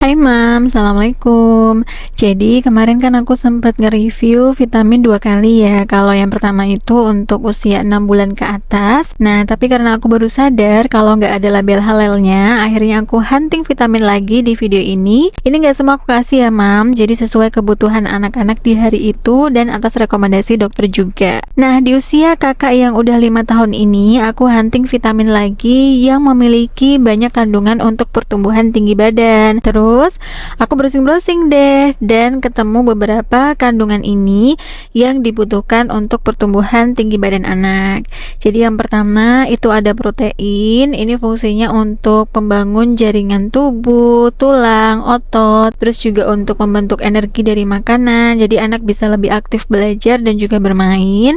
Hai Mam, Assalamualaikum. Jadi kemarin kan aku sempat nge-review vitamin 2 kali ya. Kalau yang pertama itu untuk usia 6 bulan ke atas. Nah, tapi karena aku baru sadar kalau nggak ada label halalnya, akhirnya aku hunting vitamin lagi di video ini. Ini nggak semua aku kasih ya Mam, jadi sesuai kebutuhan anak-anak di hari itu dan atas rekomendasi dokter juga. Nah, di usia kakak yang udah 5 tahun ini, aku hunting vitamin lagi yang memiliki banyak kandungan untuk pertumbuhan tinggi badan. Terus aku browsing-browsing deh dan ketemu beberapa kandungan ini yang dibutuhkan untuk pertumbuhan tinggi badan anak. Jadi yang pertama itu ada protein. Ini fungsinya untuk pembangun jaringan tubuh, tulang, otot, terus juga untuk membentuk energi dari makanan. Jadi anak bisa lebih aktif belajar dan juga bermain.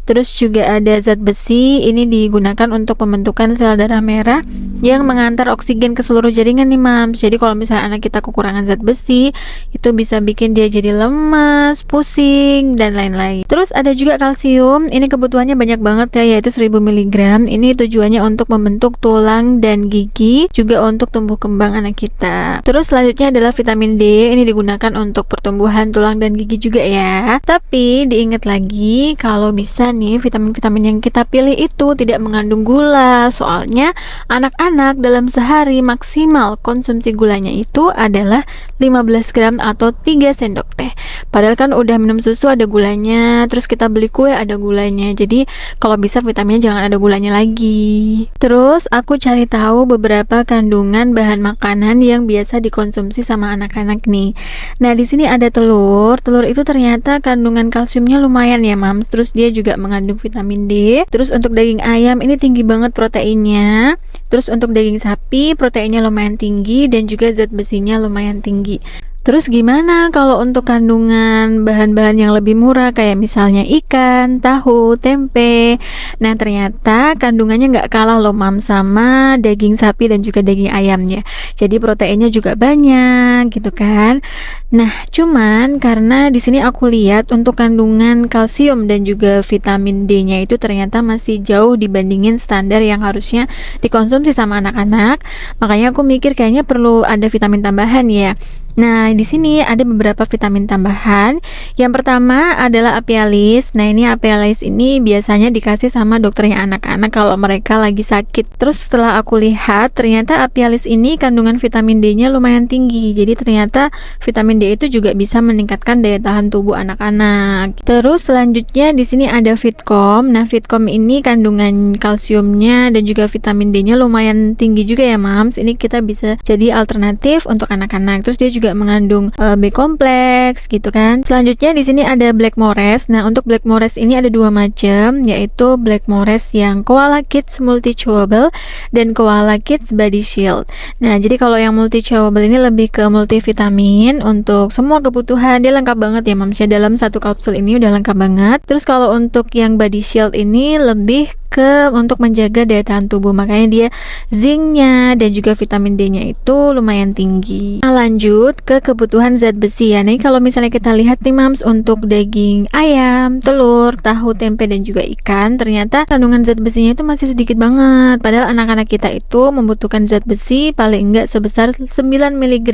Terus juga ada zat besi. Ini digunakan untuk pembentukan sel darah merah yang mengantar oksigen ke seluruh jaringan nih Mams. Jadi kalau misalnya anak kita kekurangan zat besi, itu bisa bikin dia jadi lemas, pusing, dan lain-lain. Terus ada juga kalsium. Ini kebutuhannya banyak banget ya, yaitu 1000 mg. Ini tujuannya untuk membentuk tulang dan gigi, juga untuk tumbuh kembang anak kita. Terus selanjutnya adalah vitamin D. Ini digunakan untuk pertumbuhan tulang dan gigi juga ya. Tapi diingat lagi kalau bisa nih vitamin-vitamin yang kita pilih itu tidak mengandung gula. Soalnya anak-anak dalam sehari maksimal konsumsi gulanya itu adalah 15 gram atau 3 sendok teh. Padahal kan udah minum susu ada gulanya, terus kita beli kue ada gulanya. Jadi kalau bisa vitaminnya jangan ada gulanya lagi. Terus aku cari tahu beberapa kandungan bahan makanan yang biasa dikonsumsi sama anak-anak nih. Nah, di sini ada telur. Telur itu ternyata kandungan kalsiumnya lumayan ya, Mams. Terus dia juga mengandung vitamin D. Terus untuk daging ayam ini tinggi banget proteinnya. Terus untuk daging sapi proteinnya lumayan tinggi dan juga zat besinya lumayan tinggi. Terus gimana kalau untuk kandungan bahan-bahan yang lebih murah kayak misalnya ikan, tahu, tempe? Nah, ternyata kandungannya nggak kalah loh Mam sama daging sapi dan juga daging ayamnya. Jadi proteinnya juga banyak gitu kan. Nah, cuman karena di sini aku lihat untuk kandungan kalsium dan juga vitamin D-nya itu ternyata masih jauh dibandingin standar yang harusnya dikonsumsi sama anak-anak. Makanya aku mikir kayaknya perlu ada vitamin tambahan ya. Nah, di sini ada beberapa vitamin tambahan. Yang pertama adalah Apialis. Nah, ini Apialis ini biasanya dikasih sama dokternya anak-anak kalau mereka lagi sakit. Terus setelah aku lihat, ternyata Apialis ini kandungan vitamin D-nya lumayan tinggi. Jadi ternyata vitamin D itu juga bisa meningkatkan daya tahan tubuh anak-anak. Terus selanjutnya di sini ada Fitcom. Nah, Fitcom ini kandungan kalsiumnya dan juga vitamin D-nya lumayan tinggi juga ya, Mams. Ini kita bisa jadi alternatif untuk anak-anak. Terus dia juga mengandung B kompleks gitu kan. Selanjutnya di sini ada Blackmores. Nah, untuk Blackmores ini ada dua macam, yaitu Blackmores yang Koala Kids Multi Chewable dan Koala Kids Body Shield. Nah, jadi kalau yang multi chewable ini lebih ke multivitamin untuk semua kebutuhan. Dia lengkap banget ya Mams ya, dalam satu kapsul ini udah lengkap banget. Terus kalau untuk yang Body Shield ini lebih ke untuk menjaga daya tahan tubuh, makanya dia zincnya dan juga vitamin D-nya itu lumayan tinggi. Nah, lanjut ke kebutuhan zat besi ya. Nih kalau misalnya kita lihat nih Mams, untuk daging ayam, telur, tahu, tempe dan juga ikan, ternyata kandungan zat besinya itu masih sedikit banget. Padahal anak-anak kita itu membutuhkan zat besi paling enggak sebesar 9 mg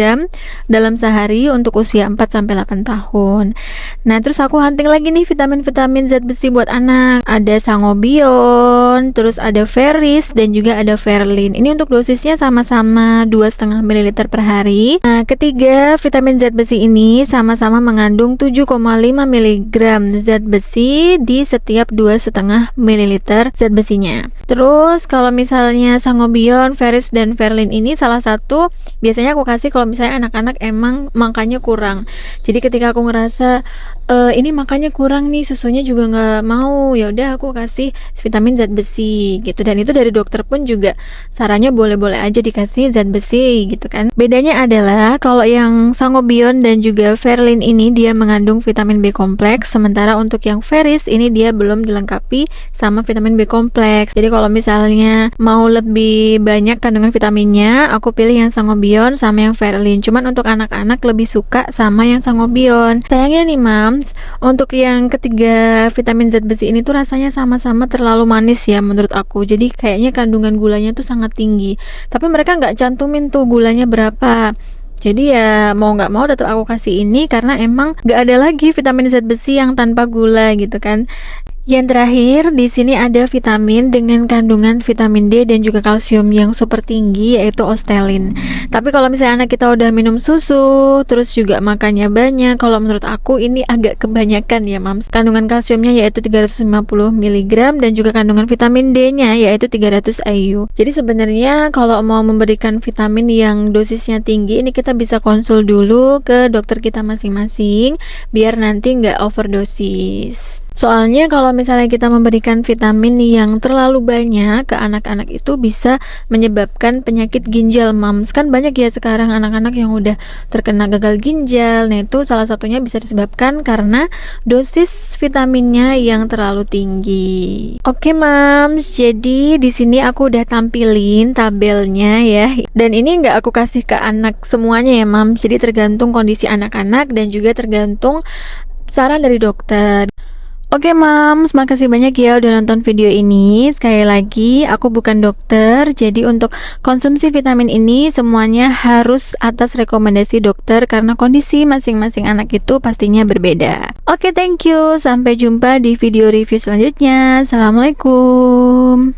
dalam sehari untuk usia 4-8 tahun. Nah, terus aku hunting lagi nih vitamin-vitamin zat besi buat anak. Ada Sangobion, terus ada Ferris dan juga ada Ferlin. Ini untuk dosisnya sama-sama 2,5 ml per hari. Nah, ketiga vitamin zat besi ini sama-sama mengandung 7,5 mg zat besi di setiap 2,5 ml zat besinya. Terus kalau misalnya Sangobion, Ferris dan Ferlin ini salah satu biasanya aku kasih kalau misalnya anak-anak emang makannya kurang. Jadi ketika aku ngerasa ini makannya kurang nih, susunya juga nggak mau, ya udah aku kasih vitamin zat besi gitu. Dan itu dari dokter pun juga sarannya boleh-boleh aja dikasih zat besi gitu kan. Bedanya adalah kalau yang Sangobion dan juga Ferlin ini dia mengandung vitamin B kompleks, sementara untuk yang Ferris ini dia belum dilengkapi sama vitamin B kompleks. Jadi kalau misalnya mau lebih banyak kandungan vitaminnya, aku pilih yang Sangobion sama yang Ferlin. Cuman untuk anak-anak lebih suka sama yang Sangobion. Sayangnya nih Mams, untuk yang ketiga vitamin zat besi ini tuh rasanya sama-sama terlalu manis ya menurut aku. Jadi kayaknya kandungan gulanya tuh sangat tinggi. Tapi mereka nggak cantumin tuh gulanya berapa. Jadi ya mau nggak mau tetap aku kasih ini karena emang nggak ada lagi vitamin zat besi yang tanpa gula gitu kan. Yang terakhir, di sini ada vitamin dengan kandungan vitamin D dan juga kalsium yang super tinggi, yaitu Ostelin. Tapi kalau misalnya anak kita udah minum susu, terus juga makannya banyak, kalau menurut aku ini agak kebanyakan ya, Mams. Kandungan kalsiumnya yaitu 350 mg dan juga kandungan vitamin D-nya yaitu 300 IU. Jadi sebenarnya kalau mau memberikan vitamin yang dosisnya tinggi, ini kita bisa konsul dulu ke dokter kita masing-masing, biar nanti nggak overdosis. Soalnya kalau misalnya kita memberikan vitamin yang terlalu banyak ke anak-anak itu bisa menyebabkan penyakit ginjal, Mams. Kan banyak ya sekarang anak-anak yang udah terkena gagal ginjal. Nah, itu salah satunya bisa disebabkan karena dosis vitaminnya yang terlalu tinggi. Oke, Mams. Jadi di sini aku udah tampilin tabelnya ya. Dan ini nggak aku kasih ke anak semuanya ya, Mams. Jadi tergantung kondisi anak-anak dan juga tergantung saran dari dokter. Oke, Mams, makasih banyak ya udah nonton video ini. Sekali lagi, aku bukan dokter, jadi untuk konsumsi vitamin ini semuanya harus atas rekomendasi dokter karena kondisi masing-masing anak itu pastinya berbeda. Oke, thank you. Sampai jumpa di video review selanjutnya. Assalamualaikum.